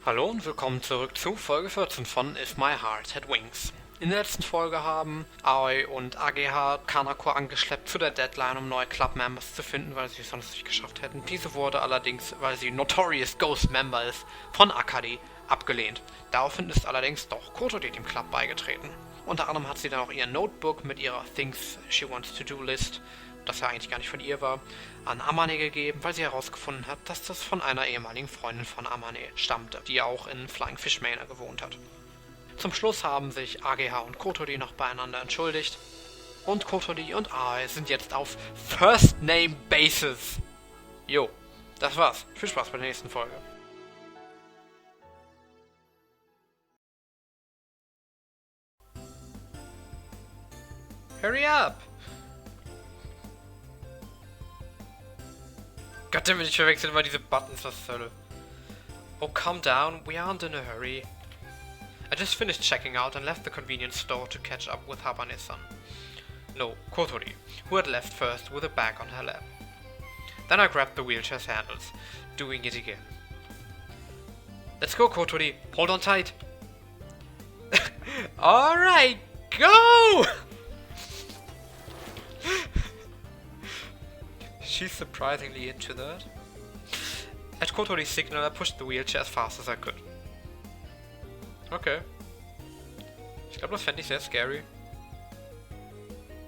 Hallo und willkommen zurück zu Folge 14 von If My Heart Had Wings. In der letzten Folge haben Aoi und AGH Kanako angeschleppt zu der Deadline, um neue Club-Members zu finden, weil sie es sonst nicht geschafft hätten. Diese wurde allerdings, weil sie Notorious Ghost Member ist, von Akadi abgelehnt. Daraufhin ist allerdings doch Kotodi dem Club beigetreten. Unter anderem hat sie dann auch ihr Notebook mit ihrer Things She Wants to Do List, das ja eigentlich gar nicht von ihr war, an Amane gegeben, weil sie herausgefunden hat, dass das von einer ehemaligen Freundin von Amane stammte, die auch in Flying Fish Manor gewohnt hat. Zum Schluss haben sich AGH und Kotodi noch beieinander entschuldigt und Kotodi und Aoi sind jetzt auf First Name Basis. Jo, das war's. Viel Spaß bei der nächsten Folge. Hurry up! Goddammit, ich verwechsel immer diese Buttons, was zur Hölle. Oh, calm down, we aren't in a hurry. I just finished checking out and left the convenience store to catch up with Habane-san. No, Kotori, who had left first with a bag on her lap. Then I grabbed the wheelchair's handles, doing it again. Let's go, Kotori, hold on tight. Alright, go! She's surprisingly into that. At Kotori's signal, I pushed the wheelchair as fast as I could. Okay. Ich glaube, das fände ich sehr scary.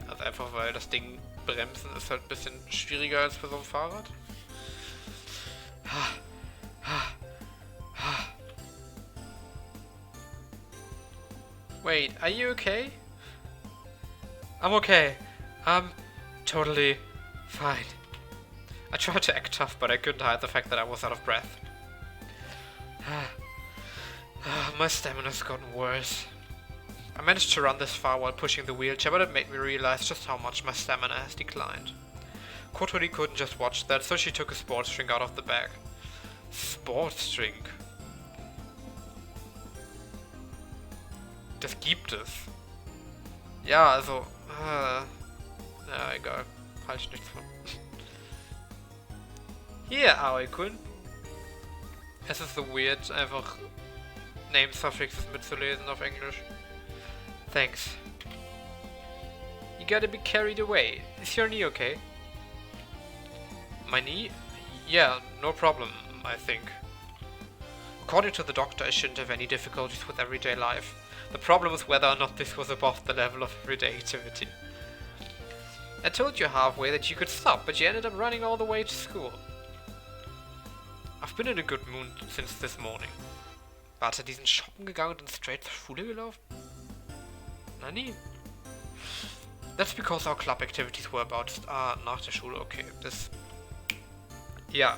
Also einfach, weil das Ding bremsen ist halt ein bisschen schwieriger als bei so einem Fahrrad. Wait, are you okay? I'm okay. I'm totally fine. I tried to act tough, but I couldn't hide the fact that I was out of breath. My stamina's gotten worse. I managed to run this far while pushing the wheelchair, but it made me realize just how much my stamina has declined. Kotori couldn't just watch that, so she took a sports drink out of the bag. Sports drink? Das gibt es. Ja, also... ja, egal. Halte ich nichts von. Hier, Aoi-kun. Es ist so weird, einfach Name-Suffixes mitzulesen auf Englisch. Thanks. You gotta be carried away. Is your knee okay? My knee? Yeah, no problem, I think. According to the doctor, I shouldn't have any difficulties with everyday life. The problem is whether or not this was above the level of everyday activity. I told you halfway that you could stop, but you ended up running all the way to school. I've been in a good mood since this morning. Warte, die sind shoppen gegangen und dann straight zur Schule gelaufen? Nani? That's because our club activities were about nach der Schule, okay. Yeah.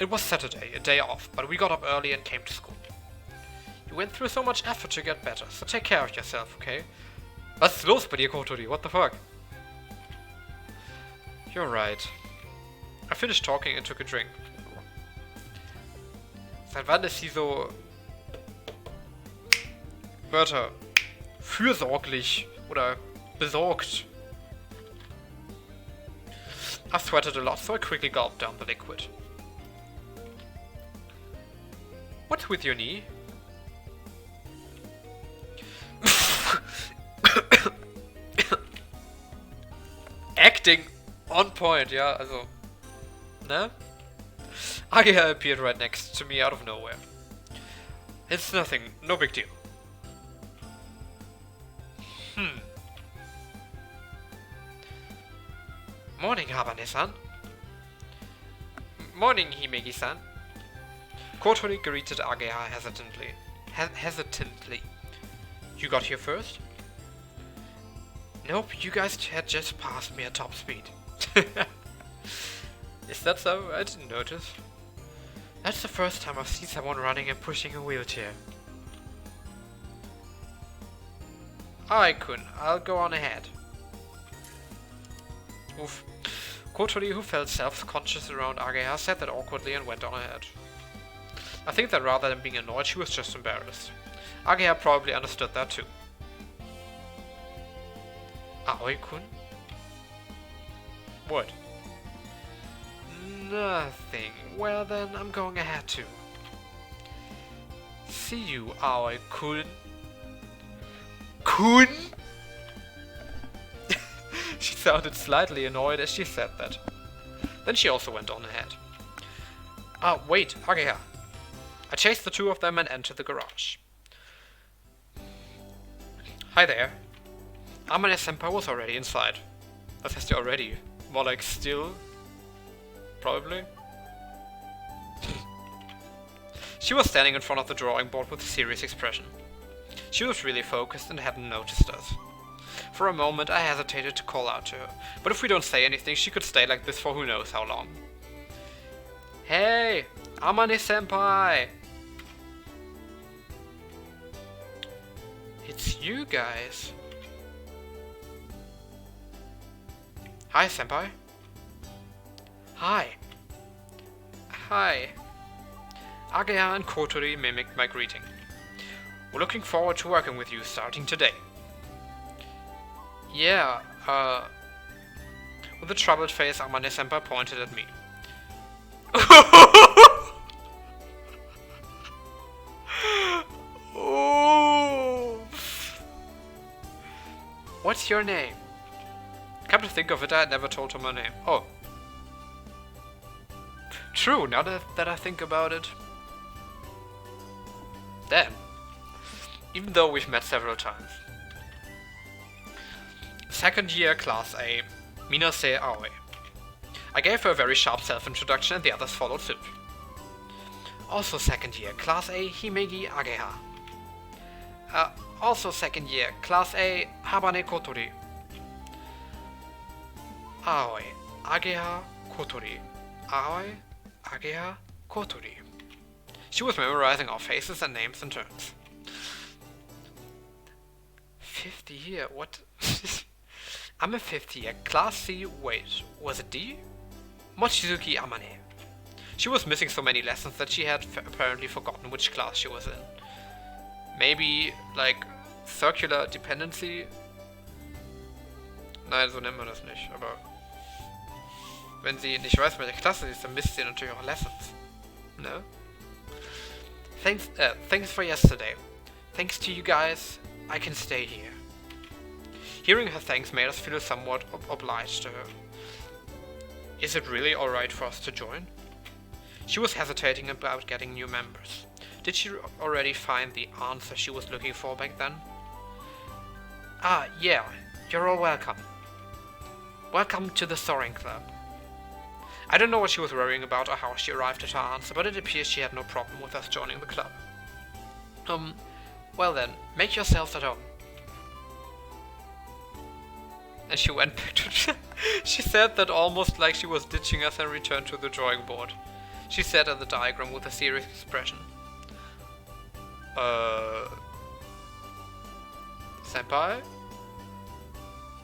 It was Saturday, a day off, but we got up early and came to school. You went through so much effort to get better, so take care of yourself, okay? Was ist los bei dir, Kotori? What the fuck? You're right. I finished talking and took a drink. Seit wann ist sie so... Wörter. Fürsorglich oder besorgt. I sweated a lot, so I quickly gulped down the liquid. What's with your knee? Acting on point, ja, also... Ne? AGH appeared right next to me out of nowhere. It's nothing, no big deal. Morning, Habane-san. Morning, Himegi-san. Kotori greeted AGH hesitantly. Hesitantly. You got here first? Nope, you guys had just passed me at top speed. Is that so? I didn't notice. That's the first time I've seen someone running and pushing a wheelchair. Aoi-kun, I'll go on ahead. Oof. Kotori, who felt self-conscious around AGH, said that awkwardly and went on ahead. I think that rather than being annoyed, she was just embarrassed. AGH probably understood that too. Aoi-kun? What? Nothing. Well then, I'm going ahead too. See you, Aoi-kun. Kun? She sounded slightly annoyed as she said that. Then she also went on ahead. Ah, wait, Hageha. I chased the two of them and entered the garage. Hi there. Amane-senpai was already inside. That has to already. More like still. Probably. She was standing in front of the drawing board with a serious expression. She was really focused and hadn't noticed us. For a moment I hesitated to call out to her, but if we don't say anything she could stay like this for who knows how long. Hey! Amane-senpai! It's you guys. Hi, senpai. Hi. Hi. Ageha and Kotori mimicked my greeting. We're looking forward to working with you starting today. Yeah, With a troubled face, Amane-senpai pointed at me. Oh. What's your name? Come to think of it, I had never told her my name. Oh. True, now that I think about it. Damn. Even though we've met several times. Second year, Class A, Minase Aoi. I gave her a very sharp self-introduction and the others followed suit. Also second year, Class A, Himegi Ageha. Also second year, Class A, Habane Kotori. Aoi, Ageha, Kotori. Aoi, Ageha, Kotori. She was memorizing our faces and names in turns. 5th year, what? I'm a 5th year, Class C, wait, was it D? Mochizuki Amane. She was missing so many lessons that she had apparently forgotten which class she was in. Maybe, like, circular dependency? Nein, so nennt man das nicht, aber wenn sie nicht weiß, welche Klasse sie ist, dann misst sie natürlich auch Lessons. No? Thanks for yesterday. Thanks to you guys, I can stay here. Hearing her thanks made us feel somewhat obliged to her. Is it really alright for us to join? She was hesitating about getting new members. Did she already find the answer she was looking for back then? Ah, yeah, you're all welcome. Welcome to the Soaring Club. I don't know what she was worrying about or how she arrived at her answer, but it appears she had no problem with us joining the club. Well then, make yourselves at home. And she went back to... She said that almost like she was ditching us and returned to the drawing board. She sat at the diagram with a serious expression. Senpai?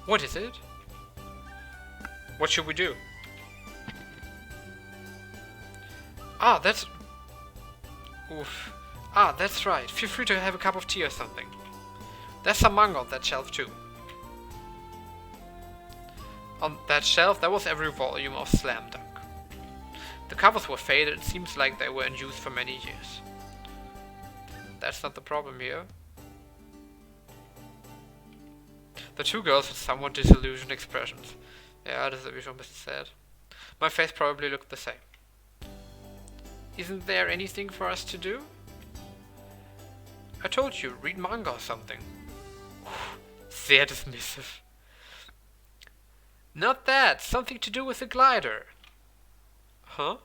What is it? What should we do? That's right. Feel free to have a cup of tea or something. There's some manga on that shelf too. On that shelf there was every volume of Slam Dunk. The covers were faded, it seems like they were in use for many years. That's not the problem here. The two girls had somewhat disillusioned expressions. Yeah, das ist irgendwie schon ein bisschen sad. My face probably looked the same. Isn't there anything for us to do? I told you, read manga or something. Sehr dismissive. Not that, something to do with the glider. Huh?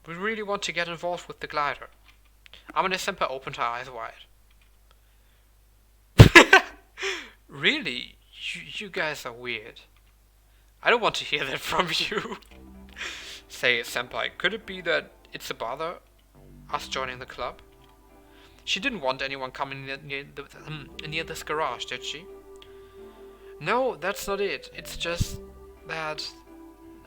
We really want to get involved with the glider. Amane-senpai opened her eyes wide. Really? You guys are weird. I don't want to hear that from you. Say, senpai, could it be that it's a bother, us joining the club? She didn't want anyone coming near this garage, did she? No, that's not it. It's just that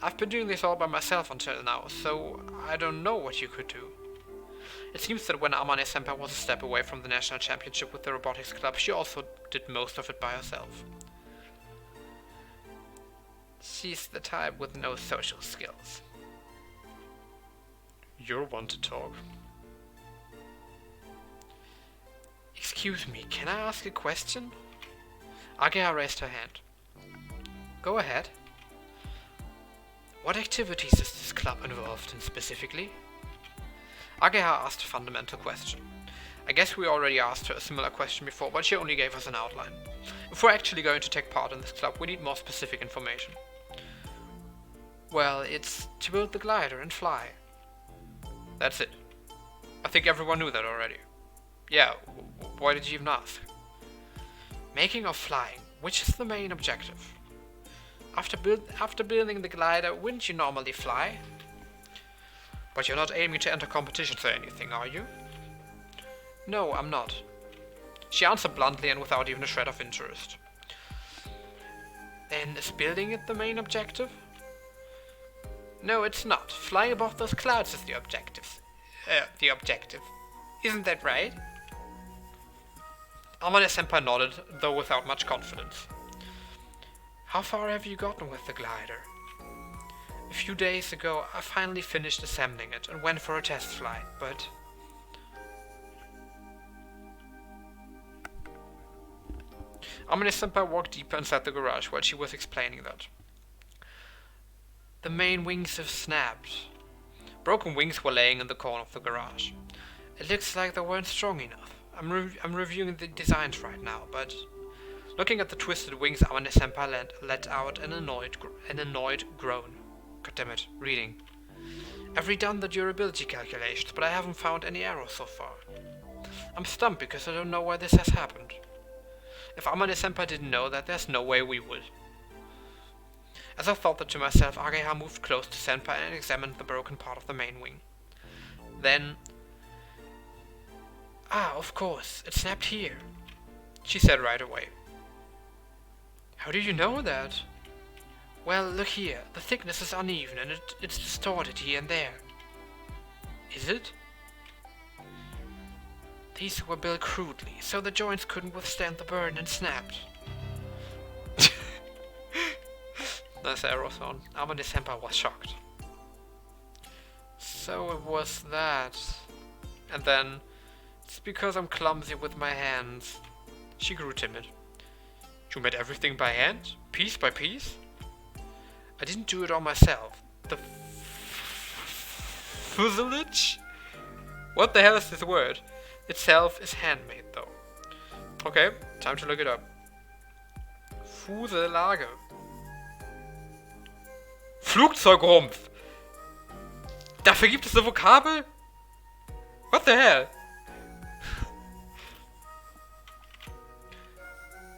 I've been doing this all by myself until now, so I don't know what you could do. It seems that when Amane-senpai was a step away from the national championship with the robotics club, she also did most of it by herself. She's the type with no social skills. You're one to talk. Excuse me, can I ask a question? Ageha raised her hand. Go ahead. What activities is this club involved in specifically? Ageha asked a fundamental question. I guess we already asked her a similar question before, but she only gave us an outline. If we're actually going to take part in this club, we need more specific information. Well, it's to build the glider and fly. That's it. I think everyone knew that already. Yeah, why did you even ask? Making or flying, which is the main objective? After building the glider, wouldn't you normally fly? But you're not aiming to enter competitions or anything, are you? No, I'm not. She answered bluntly and without even a shred of interest. Then is building it the main objective? No, it's not. Flying above those clouds is the objective. Isn't that right? Amane-senpai nodded, though without much confidence. How far have you gotten with the glider? A few days ago, I finally finished assembling it and went for a test flight, but... Amane-senpai walked deeper inside the garage while she was explaining that. The main wings have snapped. Broken wings were laying in the corner of the garage. It looks like they weren't strong enough. I'm reviewing the designs right now, but... Looking at the twisted wings, Amane-senpai let out an annoyed groan. Goddammit, reading. I've redone the durability calculations, but I haven't found any errors so far. I'm stumped because I don't know why this has happened. If Amane-senpai didn't know that, there's no way we would. As I thought that to myself, Ageha moved close to senpai and examined the broken part of the main wing. Then... Ah, of course, it snapped here, she said right away. How do you know that? Well, look here, the thickness is uneven and it's distorted here and there. Is it? These were built crudely, so the joints couldn't withstand the burn and snapped. Nice arrow on. Amane-senpai was shocked. So it was that. And then, it's because I'm clumsy with my hands. She grew timid. You made everything by hand? Piece by piece? I didn't do it all myself. The fuselage? What the hell is this word? Itself is handmade though. Okay, time to look it up. Fuselage. Flugzeugrumpf. Dafür gibt es eine Vokabel? What the hell?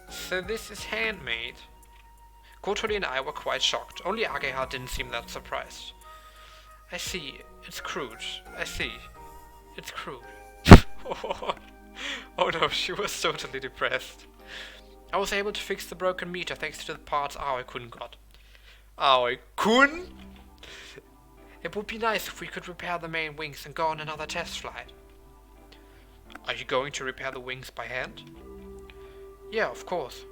So this is handmade. Kotori and I were quite shocked. Only Ageha didn't seem that surprised. I see. It's crude. I see. It's crude. Oh no, she was totally depressed. I was able to fix the broken meter thanks to the parts Aoi-kun got. Aoi-kun? It would be nice if we could repair the main wings and go on another test flight. Are you going to repair the wings by hand? Yeah, of course.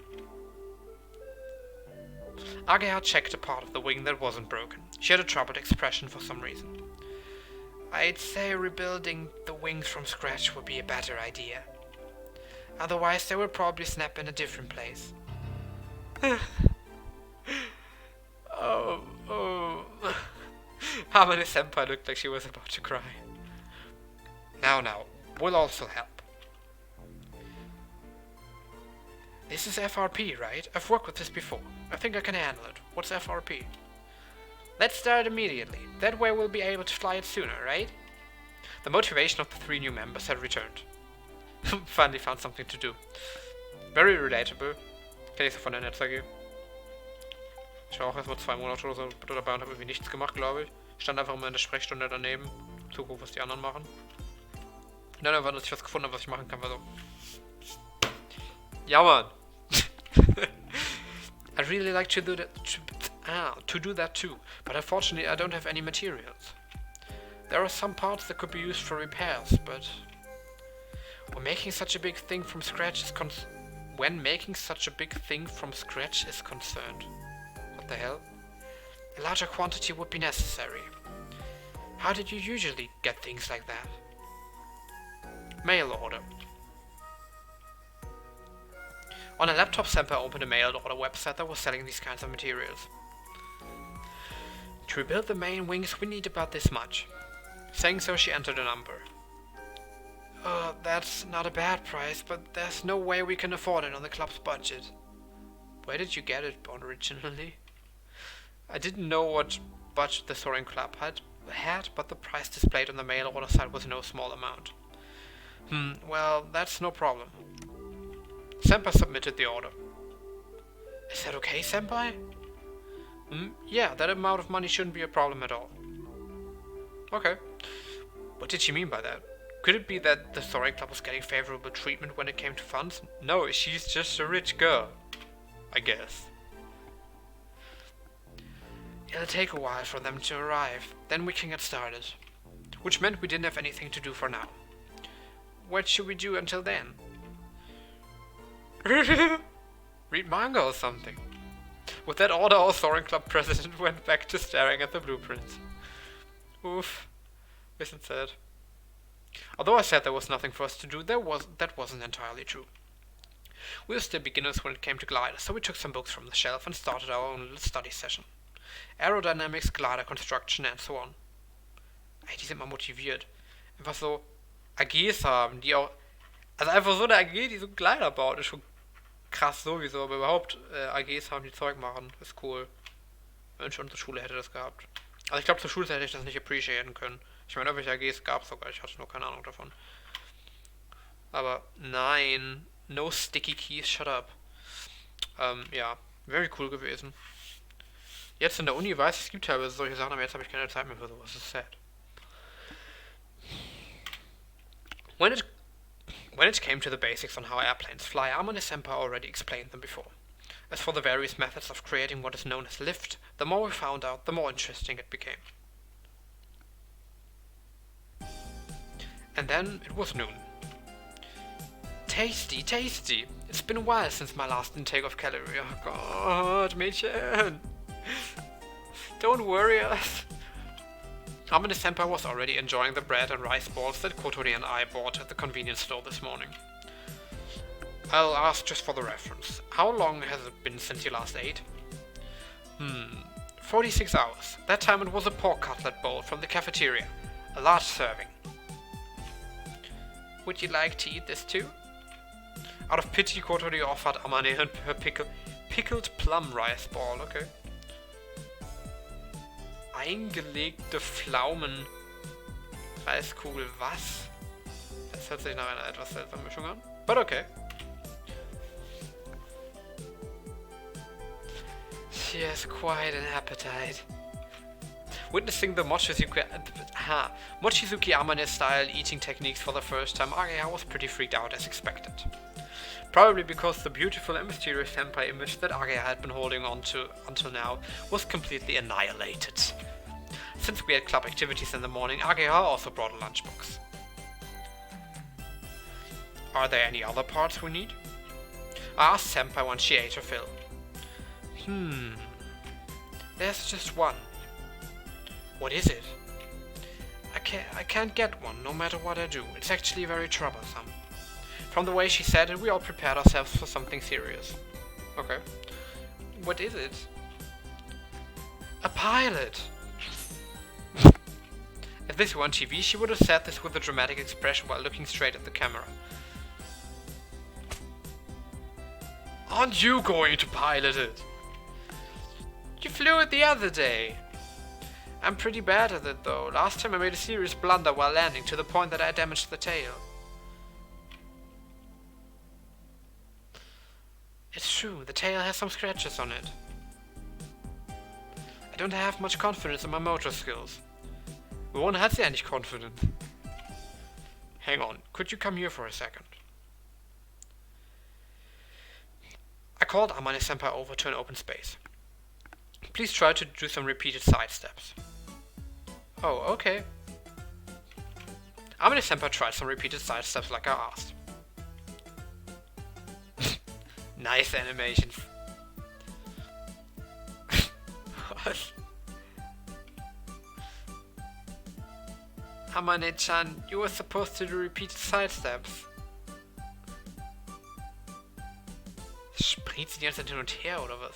Ageha checked a part of the wing that wasn't broken. She had a troubled expression for some reason. I'd say rebuilding the wings from scratch would be a better idea. Otherwise they will probably snap in a different place. Oh. Amane-senpai looked like she was about to cry. Now, we'll also help. This is FRP, right? I've worked with this before. I think I can handle it. What's FRP? Let's start immediately. That way we'll be able to fly it sooner, right? The motivation of the 3 new members had returned. Finally found something to do. Very relatable. Kenn ich so von der Netz AG. Ich war auch erst mal 2 Monate oder so dabei und habe irgendwie nichts gemacht, glaube ich. Stand einfach immer in der Sprechstunde daneben. Zuguck, was die anderen machen. Und dann einfach, dass ich was gefunden habe, was ich machen kann, war so. Ja, Mann! I'd really like to do that too, but unfortunately I don't have any materials. There are some parts that could be used for repairs, but when making such a big thing from scratch is concerned. What the hell? A larger quantity would be necessary. How did you usually get things like that? Mail order. On a laptop, Senpai opened a mail order website that was selling these kinds of materials. To rebuild the main wings, we need about this much. Saying so, she entered a number. That's not a bad price, but there's no way we can afford it on the club's budget. Where did you get it originally? I didn't know what budget the Soaring Club had, but the price displayed on the mail order site was no small amount. Well, that's no problem. Senpai submitted the order. Is that okay, Senpai? Yeah, that amount of money shouldn't be a problem at all. Okay. What did she mean by that? Could it be that the Soaring Club was getting favorable treatment when it came to funds? No, she's just a rich girl. I guess. It'll take a while for them to arrive, then we can get started. Which meant we didn't have anything to do for now. What should we do until then? Read manga or something. With that order, our Soaring Club president went back to staring at the blueprints. Oof. Isn't sad. Although I said there was nothing for us to do, that wasn't entirely true. We were still beginners when it came to gliders, so we took some books from the shelf and started our own little study session. Aerodynamics, glider construction and so on. Die sind mal motiviert. Einfach so AGs haben, die auch... Also einfach so eine AG, die so einen Glider baut, ist schon krass sowieso, aber überhaupt AGs haben, die Zeug machen, ist cool. Wenn schon unsere Schule hätte das gehabt. Also ich glaube, zur Schulzeit hätte ich das nicht appreciaten können. Ich meine, irgendwelche AGs gab es sogar, ich hatte nur keine Ahnung davon. Aber nein, no sticky keys, shut up. Ja, very cool gewesen. Jetzt in der Uni weiß ich, es gibt teilweise solche Sachen, aber jetzt habe ich keine Zeit mehr für sowas, das ist sad. When it came to the basics on how airplanes fly, Amane-senpai already explained them before. As for the various methods of creating what is known as lift, the more we found out, the more interesting it became. And then it was noon. Tasty, tasty! It's been a while since my last intake of calorie. Oh god, Mädchen! Don't worry us! Amane-senpai was already enjoying the bread and rice balls that Kotori and I bought at the convenience store this morning. I'll ask just for the reference. How long has it been since you last ate? 46 hours. That time it was a pork cutlet bowl from the cafeteria. A large serving. Would you like to eat this too? Out of pity, Kotori offered Amane her pickled plum rice ball, okay. Eingelegte Pflaumen. Reiskugel, was? Das hört sich nach einer etwas seltsamen Mischung an. But okay. She has quite an appetite. Witnessing the Mochizuki Amane-style eating techniques for the first time, Agaya was pretty freaked out as expected. Probably because the beautiful and mysterious senpai image that Agaya had been holding on to until now was completely annihilated. Since we had club activities in the morning, Agaya also brought a lunchbox. Are there any other parts we need? I asked senpai once she ate her fill. There's just one. What is it? I can't get one, no matter what I do. It's actually very troublesome. From the way she said it, we all prepared ourselves for something serious. Okay. What is it? A pilot! If this were on TV, she would have said this with a dramatic expression while looking straight at the camera. Aren't you going to pilot it? You flew it the other day. I'm pretty bad at it though. Last time I made a serious blunder while landing to the point that I damaged the tail. It's true, the tail has some scratches on it. I don't have much confidence in my motor skills. Woran hat sie eigentlich confident? Hang on, could you come here for a second? I called Amane-senpai over to an open space. Please try to do some repeated side steps. Oh, okay. Amane-senpai tried some repeated side steps like I asked. Nice animations. What? Amane-chan, you were supposed to do repeated side steps. kniet sie die ganze Zeit hin und her, oder was?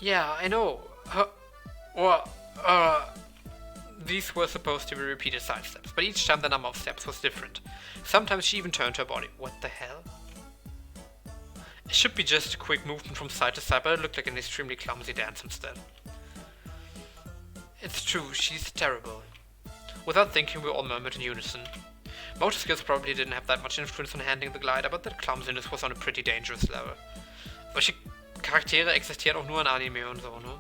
Yeah, I know. These were supposed to be repeated side steps, but each time the number of steps was different. Sometimes she even turned her body. What the hell? It should be just a quick movement from side to side, but it looked like an extremely clumsy dance instead. It's true, she's terrible. Without thinking, we all murmured in unison. Motor skills probably didn't have that much influence on handling the glider, but that clumsiness was on a pretty dangerous level. Solche Charaktere existieren auch nur in Anime und so, ne?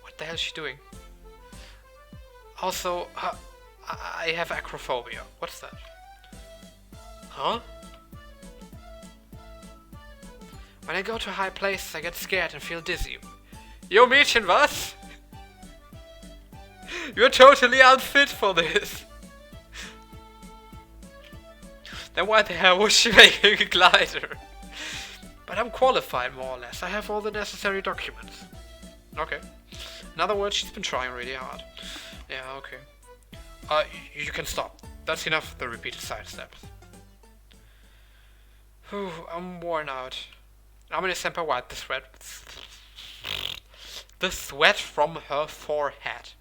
What the hell is she doing? Also, I have acrophobia. What's that? Huh? When I go to high places, I get scared and feel dizzy. Yo, Mädchen, was? You're totally unfit for this. Then why the hell was she making a glider? But I'm qualified, more or less. I have all the necessary documents. Okay. In other words, she's been trying really hard. Yeah, okay. You can stop. That's enough of the repeated side steps. Whew, I'm worn out. Amane-senpai wiped the sweat from her forehead.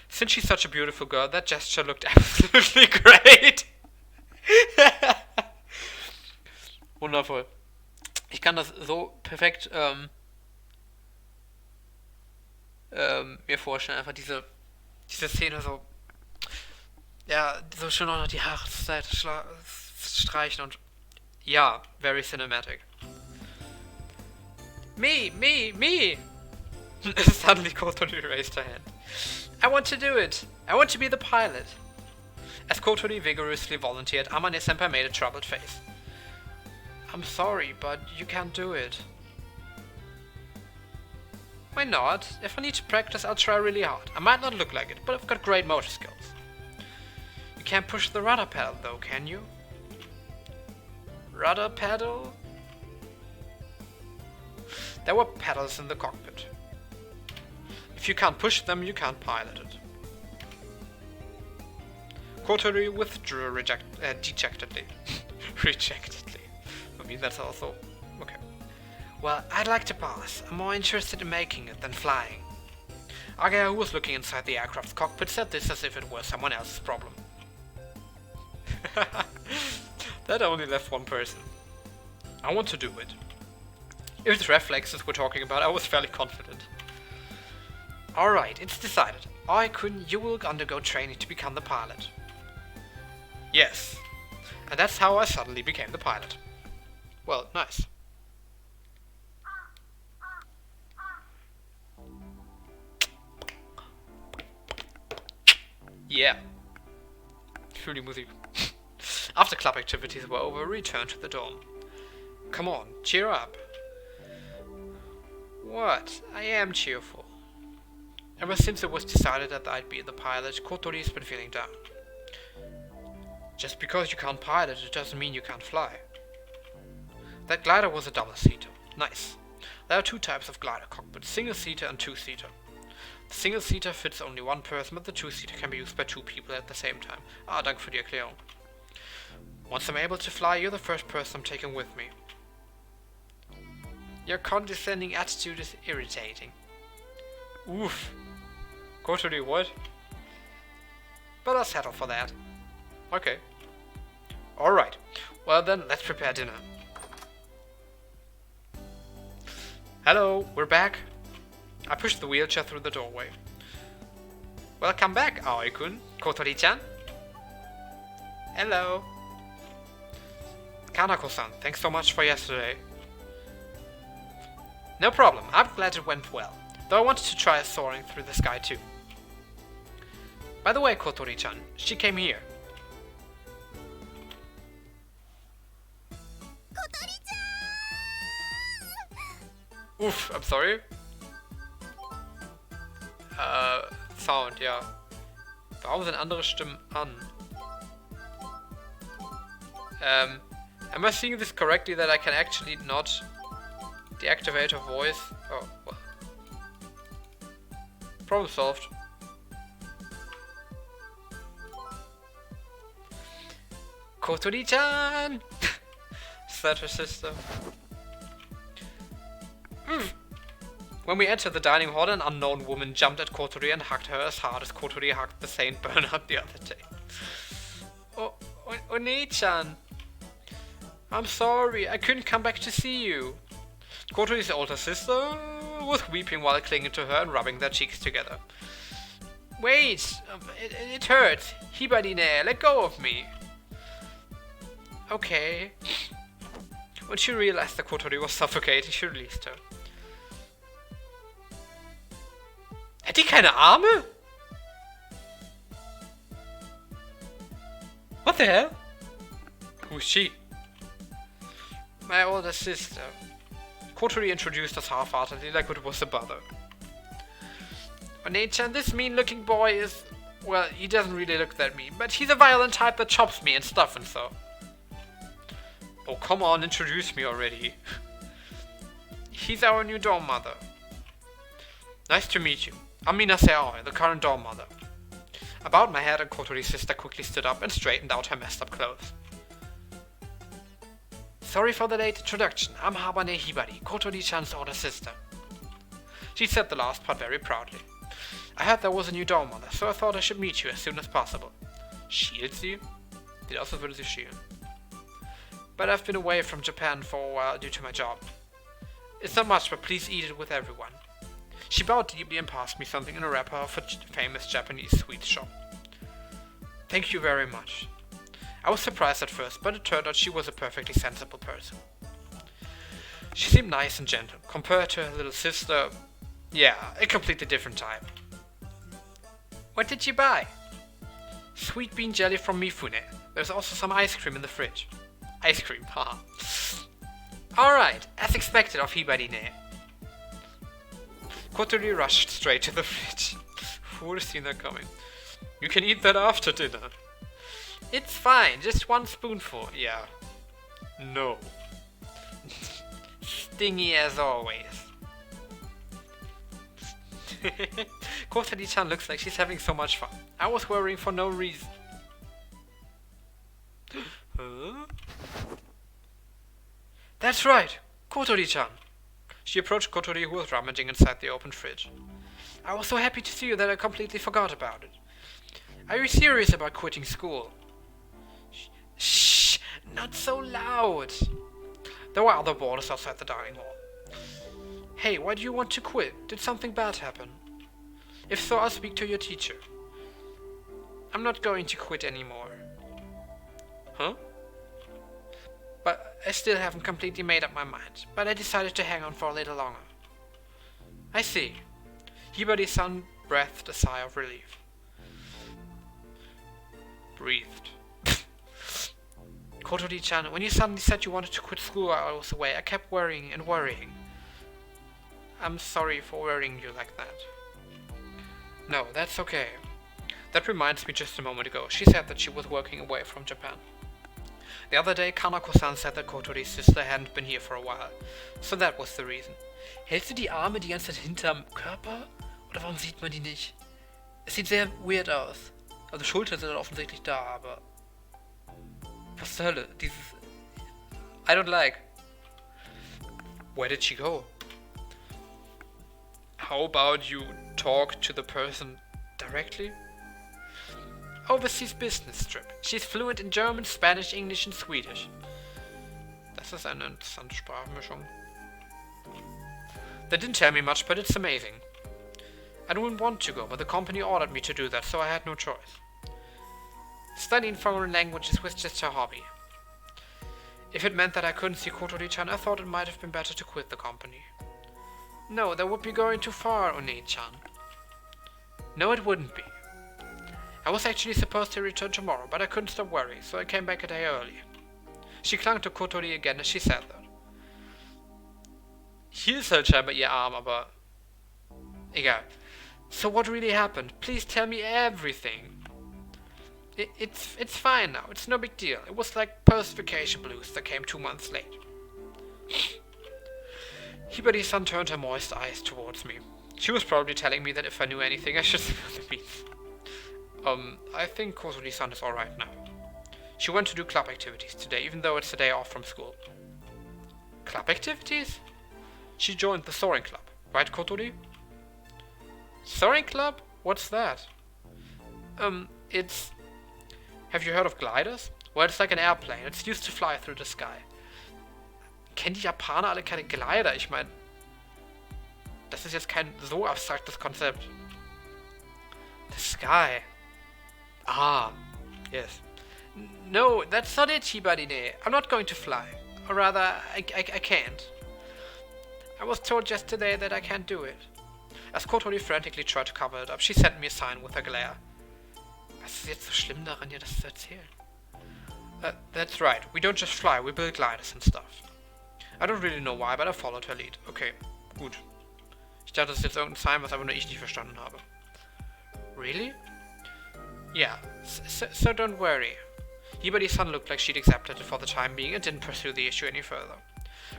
Since she's such a beautiful girl, that gesture looked absolutely great. Wundervoll. Ich kann das so perfekt mir vorstellen, einfach diese Szene so, ja, so schön auch noch die Haare zur Seite streichen und ja, very cinematic. Me! Suddenly Kotori raised her hand. I want to do it! I want to be the pilot! As Kotori vigorously volunteered, Amane-senpai made a troubled face. I'm sorry, but you can't do it. Why not? If I need to practice, I'll try really hard. I might not look like it, but I've got great motor skills. You can't push the rudder pedal though, can you? Rudder pedal? There were pedals in the cockpit. If you can't push them, you can't pilot it. Kotori withdrew dejectedly. Rejectedly. For me, that's also... okay. Well, I'd like to pass. I'm more interested in making it than flying. Agaya, who was looking inside the aircraft's cockpit, said this as if it were someone else's problem. That only left one person. I want to do it. If it's reflexes we're talking about, I was fairly confident. Alright, it's decided. Ai-kun, you will undergo training to become the pilot. Yes. And that's how I suddenly became the pilot. Well, nice. Yeah. Fühl die Musik. After club activities were over, we returned to the dorm. Come on, cheer up. What? I am cheerful. Ever since it was decided that I'd be the pilot, Kotori's been feeling down. Just because you can't pilot, it doesn't mean you can't fly. That glider was a double-seater. Nice. There are two types of glider cockpits, single-seater and two-seater. The single-seater fits only one person, but the two-seater can be used by two people at the same time. Ah, danke für die Erklärung. Once I'm able to fly, you're the first person I'm taking with me. Your condescending attitude is irritating. Oof. Kotori, what? But I'll settle for that. Okay. Alright. Well then, let's prepare dinner. Hello, we're back. I pushed the wheelchair through the doorway. Welcome back, Aoi-kun. Kotori-chan. Hello. Kanako-san, thanks so much for yesterday. No problem, I'm glad it went well. Though I wanted to try soaring through the sky too. By the way, Kotori-chan, she came here. Oof, I'm sorry. Sound, ja. Warum sind andere Stimmen an? Am I seeing this correctly that I can actually not deactivate her voice? Oh, well. Problem solved. Kotori-chan! said her sister. When we entered the dining hall, an unknown woman jumped at Kotori and hugged her as hard as Kotori hugged the Saint Bernard the other day. Oni-chan! I'm sorry, I couldn't come back to see you. Kotori's older sister was weeping while clinging to her and rubbing their cheeks together. Wait! It hurts! Hibari-ne, let go of me! Okay. When she realized that Kotori was suffocating, she released her. Hat die keine Arme? What the hell? Who's she? My older sister. Kotori introduced us half-heartedly like it was a bother. Oni-chan, this mean-looking boy is... Well, he doesn't really look that mean, but he's a violent type that chops me and stuff and so. Oh, come on, introduce me already. He's our new dorm mother. Nice to meet you. I'm Minase Aoi, the current dorm mother. I bowed my head and Kotori's sister quickly stood up and straightened out her messed up clothes. Sorry for the late introduction. I'm Habane Hibari, Kotori-chan's older sister. She said the last part very proudly. I heard there was a new dorm mother, so I thought I should meet you as soon as possible. Shield sie? Sieht aus, als würde sie schielen. But I've been away from Japan for a while due to my job. It's not much, but please eat it with everyone. She bowed deeply and passed me something in a wrapper of a famous Japanese sweet shop. Thank you very much. I was surprised at first, but it turned out she was a perfectly sensible person. She seemed nice and gentle. Compared to her little sister, yeah, a completely different type. What did you buy? Sweet bean jelly from Mifune. There's also some ice cream in the fridge. Ice cream, haha. Alright, as expected of Hibari-ne. Kotori rushed straight to the fridge. Who would have seen that coming? You can eat that after dinner. It's fine, just one spoonful. Yeah. No. Stingy as always. Kotori-chan looks like she's having so much fun. I was worrying for no reason. Huh? That's right, Kotori-chan. She approached Kotori, who was rummaging inside the open fridge. I was so happy to see you that I completely forgot about it. Are you serious about quitting school? Shh, not so loud. There were other boarders outside the dining hall. Hey, why do you want to quit? Did something bad happen? If so, I'll speak to your teacher. I'm not going to quit anymore. Huh? But I still haven't completely made up my mind, but I decided to hang on for a little longer. I see. Hibari-san breathed a sigh of relief. Breathed. Kotori-chan, when you suddenly said you wanted to quit school while I was away, I kept worrying and worrying. I'm sorry for worrying you like that. No, that's okay. That reminds me, just a moment ago, she said that she was working away from Japan. The other day, Kanako-san said that Kotori's sister hadn't been here for a while. So that was the reason. Hältst du die Arme die ganze Zeit hinterm Körper? Oder warum sieht man die nicht? Es sieht sehr weird aus. Also Schultern sind dann offensichtlich da, aber... Was zur Hölle? Dieses... I don't like. Where did she go? How about you talk to the person directly? Overseas business trip. She's fluent in German, Spanish, English and Swedish. Das ist eine interessante Sprachmischung. They didn't tell me much, but it's amazing. I didn't want to go, but the company ordered me to do that, so I had no choice. Studying foreign languages was just her hobby. If it meant that I couldn't see Kotori-chan, I thought it might have been better to quit the company. No, that would be going too far, Oni-chan. No, it wouldn't be. I was actually supposed to return tomorrow, but I couldn't stop worrying, so I came back a day early. She clung to Kotori again as she said that. Hielt halt scheinbar ihr Arm, aber... Egal. So what really happened? Please tell me everything. It's fine now, it's no big deal. It was like post-vacation blues that came 2 months late. Hibari-san turned her moist eyes towards me. She was probably telling me that if I knew anything, I should spill the beans. I think Kotori-san is alright now. She went to do club activities today, even though it's a day off from school. Club activities? She joined the soaring club, right, Kotori? Soaring club? What's that? It's... Have you heard of gliders? Well, it's like an airplane. It's used to fly through the sky. Kennen die Japaner alle keine Glider? Ich meine, das ist jetzt kein so abstraktes Konzept. The sky. Ah, yes. No, that's not it, Hibarine. I'm not going to fly. Or rather, I can't. I was told yesterday that I can't do it. As Kotori frantically tried to cover it up, she sent me a sign with her glare. Was ist jetzt so schlimm daran, ihr das zu erzählen? That's right. We don't just fly, we build gliders and stuff. I don't really know why, but I followed her lead. Okay, gut. Ich dachte, das ist jetzt irgendein Sign, was aber nur ich nicht verstanden habe. Really? Yeah, so don't worry. Hibari-san looked like she'd accepted it for the time being and didn't pursue the issue any further.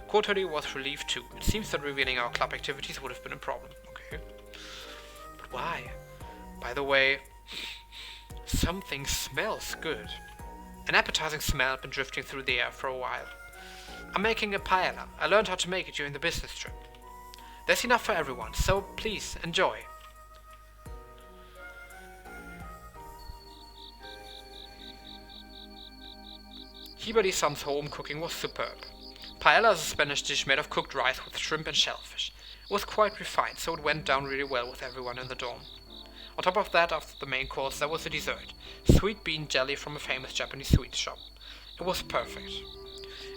Kotori was relieved too. It seems that revealing our club activities would have been a problem. Okay. But why? By the way, something smells good. An appetizing smell had been drifting through the air for a while. I'm making a paella. I learned how to make it during the business trip. There's enough for everyone, so please, enjoy. Hibari-san's home cooking was superb. Paella is a Spanish dish made of cooked rice with shrimp and shellfish. It was quite refined, so it went down really well with everyone in the dorm. On top of that, after the main course, there was a dessert. Sweet bean jelly from a famous Japanese sweet shop. It was perfect.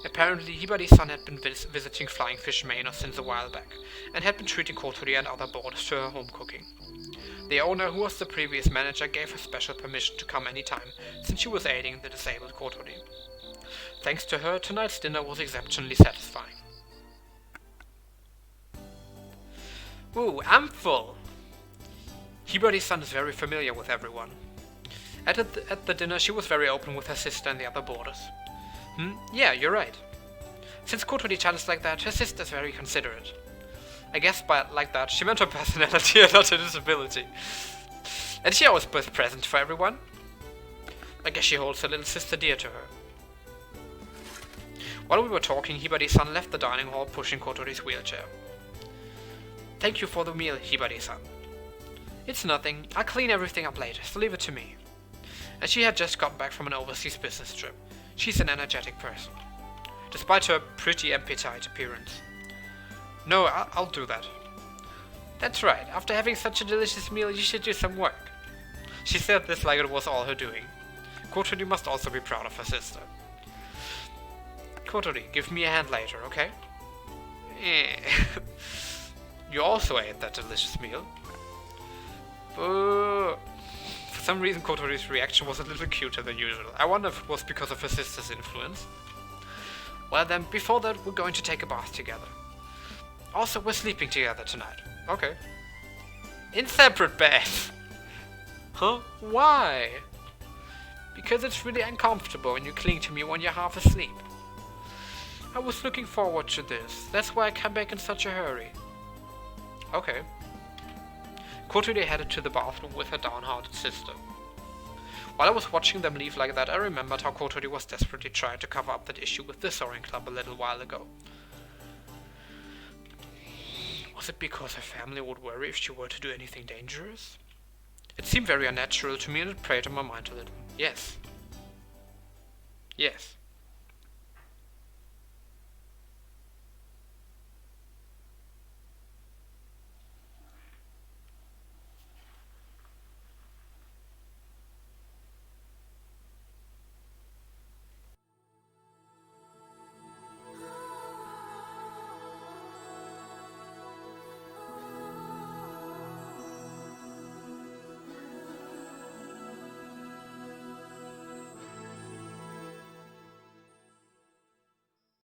Apparently, Hibari-san had been visiting Flying Fish Manor since a while back, and had been treating Kotori and other boarders to her home cooking. The owner, who was the previous manager, gave her special permission to come anytime, since she was aiding the disabled Kotori. Thanks to her, tonight's dinner was exceptionally satisfying. Ooh, I'm full! Hibari-san is very familiar with everyone. At the dinner, she was very open with her sister and the other boarders. Yeah, you're right. Since Kotori-chan is like that, her sister is very considerate. I guess by like that, she meant her personality and not her disability. And she always was present for everyone. I guess she holds her little sister dear to her. While we were talking, Hibari-san left the dining hall pushing Kotori's wheelchair. Thank you for the meal, Hibari-san. It's nothing. I'll clean everything up later, so leave it to me. And she had just got back from an overseas business trip. She's an energetic person, despite her pretty appetite appearance. No, I'll do that. That's right. After having such a delicious meal, you should do some work. She said this like it was all her doing. Kotori must also be proud of her sister. Kotori, give me a hand later, okay? You also ate that delicious meal. For some reason, Kotori's reaction was a little cuter than usual. I wonder if it was because of her sister's influence. Well then, before that, we're going to take a bath together. Also, we're sleeping together tonight. Okay. In separate beds. Huh? Why? Because it's really uncomfortable when you cling to me when you're half asleep. I was looking forward to this. That's why I came back in such a hurry. Okay. Kotori headed to the bathroom with her downhearted sister. While I was watching them leave like that, I remembered how Kotori was desperately trying to cover up that issue with the soaring club a little while ago. Was it because her family would worry if she were to do anything dangerous? It seemed very unnatural to me and it preyed on my mind a little. Yes. Yes.